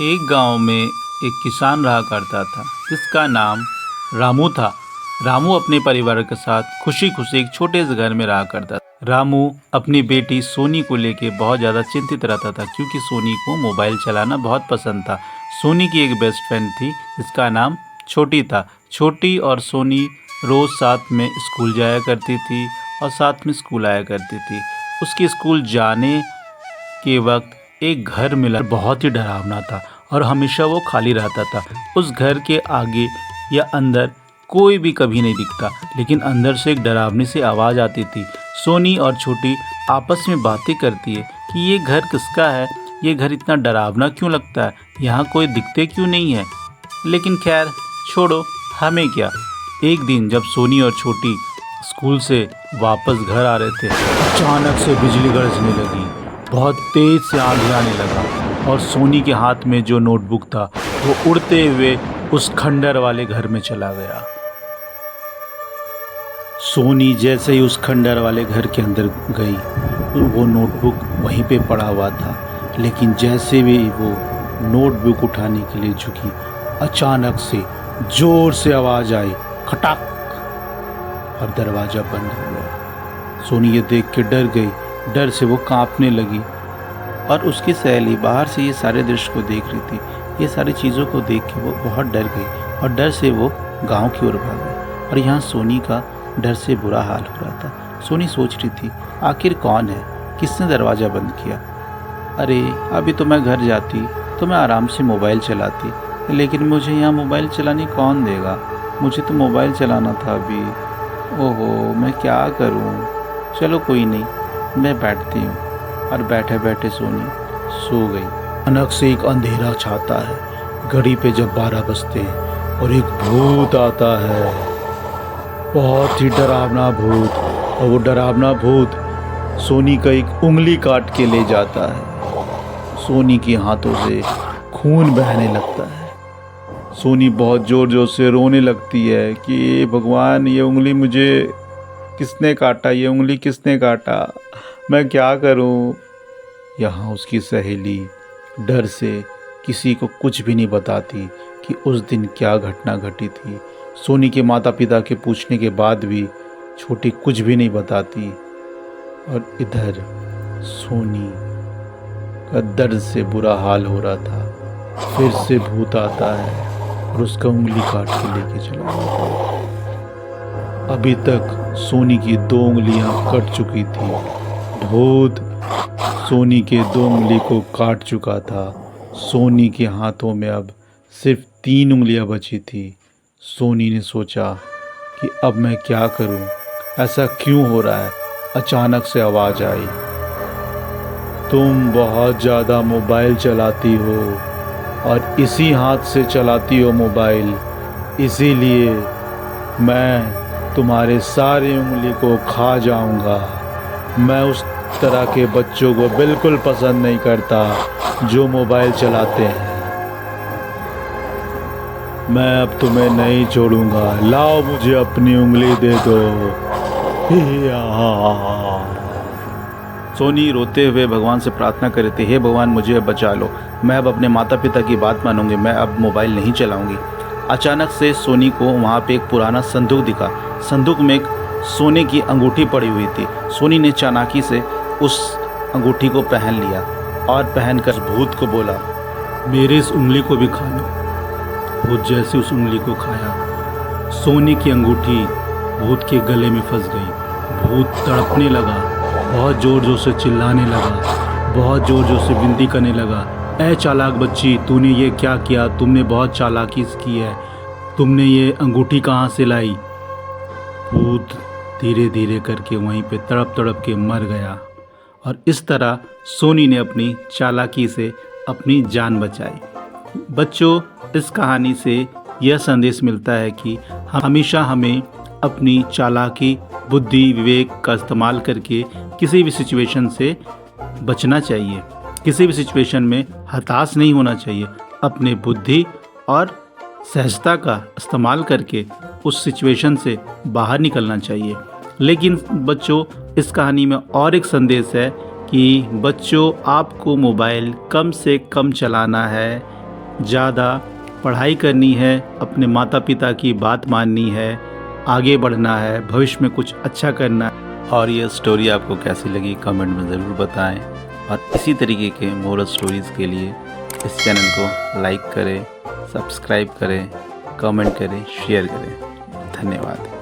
एक गांव में एक किसान रहा करता था जिसका नाम रामू था। रामू अपने परिवार के साथ खुशी खुशी एक छोटे से घर में रहा करता था। रामू अपनी बेटी सोनी को लेके बहुत ज़्यादा चिंतित रहता था क्योंकि सोनी को मोबाइल चलाना बहुत पसंद था। सोनी की एक बेस्ट फ्रेंड थी जिसका नाम छोटी था। छोटी और सोनी रोज़ साथ में स्कूल जाया करती थी और साथ में स्कूल आया करती थी। उसके स्कूल जाने के वक्त एक घर मिला, बहुत ही डरावना था और हमेशा वो खाली रहता था। उस घर के आगे या अंदर कोई भी कभी नहीं दिखता, लेकिन अंदर से एक डरावनी सी आवाज़ आती थी। सोनी और छोटी आपस में बातें करती है कि ये घर किसका है, ये घर इतना डरावना क्यों लगता है, यहाँ कोई दिखते क्यों नहीं है। लेकिन खैर छोड़ो, हमें क्या। एक दिन जब सोनी और छोटी स्कूल से वापस घर आ रहे थे, अचानक से बिजली गरजने लगी, बहुत तेज से आंधी आने लगा और सोनी के हाथ में जो नोटबुक था वो उड़ते हुए उस खंडर वाले घर में चला गया। सोनी जैसे ही उस खंडर वाले घर के अंदर गई, वो नोटबुक वहीं पे पड़ा हुआ था, लेकिन जैसे भी वो नोटबुक उठाने के लिए झुकी, अचानक से जोर से आवाज़ आई, खटाक, और दरवाज़ा बंद हो गया। सोनी ये देख के डर गई। डर से वो कांपने लगी और उसकी सहेली बाहर से ये सारे दृश्य को देख रही थी। ये सारी चीज़ों को देख के वो बहुत डर गई और डर से वो गांव की ओर भाग गई। और यहाँ सोनी का डर से बुरा हाल हो रहा था। सोनी सोच रही थी, आखिर कौन है, किसने दरवाज़ा बंद किया। अरे अभी तो मैं घर जाती तो मैं आराम से मोबाइल चलाती, लेकिन मुझे यहाँ मोबाइल चलाने कौन देगा। मुझे तो मोबाइल चलाना था अभी। ओहो, मैं क्या करूँ। चलो कोई नहीं, मैं बैठती हूँ। और बैठे बैठे सोनी सो गई। अचानक से एक अंधेरा छाता है। घड़ी पे जब 12 बजते हैं और एक भूत आता है, बहुत ही डरावना भूत। और वो डरावना भूत सोनी का एक उंगली काट के ले जाता है। सोनी के हाथों से खून बहने लगता है। सोनी बहुत ज़ोर ज़ोर से रोने लगती है कि भगवान, ये उंगली मुझे किसने काटा, ये उंगली किसने काटा, मैं क्या करूं। यहाँ उसकी सहेली डर से किसी को कुछ भी नहीं बताती कि उस दिन क्या घटना घटी थी। सोनी के माता पिता के पूछने के बाद भी छोटी कुछ भी नहीं बताती। और इधर सोनी का दर्द से बुरा हाल हो रहा था। फिर से भूत आता है और उसका उंगली काट के लेके चला जाता है। अभी तक सोनी की 2 उंगलियां कट चुकी थी। भूत सोनी के 2 उंगली को काट चुका था। सोनी के हाथों में अब सिर्फ 3 उंगलियां बची थी। सोनी ने सोचा कि अब मैं क्या करूं, ऐसा क्यों हो रहा है। अचानक से आवाज़ आई, तुम बहुत ज़्यादा मोबाइल चलाती हो और इसी हाथ से चलाती हो मोबाइल, इसीलिए मैं तुम्हारे सारे उंगली को खा जाऊंगा। मैं उस तरह के बच्चों को बिल्कुल पसंद नहीं करता जो मोबाइल चलाते हैं। मैं अब तुम्हें नहीं छोड़ूंगा, लाओ मुझे अपनी उंगली दे दो। सोनी रोते हुए भगवान से प्रार्थना कर रही थी, हे भगवान, मुझे अब बचा लो, मैं अब अपने माता पिता की बात मानूंगी, मैं अब मोबाइल नहीं चलाऊंगी। अचानक से सोनी को वहाँ पे एक पुराना संदूक दिखा। संदूक में एक सोने की अंगूठी पड़ी हुई थी। सोनी ने चालाकी से उस अंगूठी को पहन लिया और पहनकर भूत को बोला, मेरे इस उंगली को भी खा लो। भूत जैसे उस उंगली को खाया, सोनी की अंगूठी भूत के गले में फंस गई। भूत तड़पने लगा, बहुत ज़ोर ज़ोर से चिल्लाने लगा, बहुत ज़ोर ज़ोर से विनती करने लगा, ऐ चालाक बच्ची, तूने ये क्या किया, तुमने बहुत चालाकी की है, तुमने ये अंगूठी कहाँ से लाई। भूत धीरे धीरे करके वहीं पे तड़प तड़प के मर गया। और इस तरह सोनी ने अपनी चालाकी से अपनी जान बचाई। बच्चों, इस कहानी से यह संदेश मिलता है कि हमेशा हमें अपनी चालाकी, बुद्धि, विवेक का इस्तेमाल करके किसी भी सिचुएशन से बचना चाहिए। किसी भी सिचुएशन में हताश नहीं होना चाहिए। अपने बुद्धि और सहजता का इस्तेमाल करके उस सिचुएशन से बाहर निकलना चाहिए। लेकिन बच्चों, इस कहानी में और एक संदेश है कि बच्चों, आपको मोबाइल कम से कम चलाना है। ज़्यादा पढ़ाई करनी है, अपने माता पिता की बात माननी है, आगे बढ़ना है, भविष्य में कुछ अच्छा करना है। और ये स्टोरी आपको कैसी लगी कमेंट में ज़रूर बताएं। और इसी तरीके के मोरल स्टोरीज़ के लिए इस चैनल को लाइक करें, सब्सक्राइब करें, कमेंट करें, शेयर करें। धन्यवाद।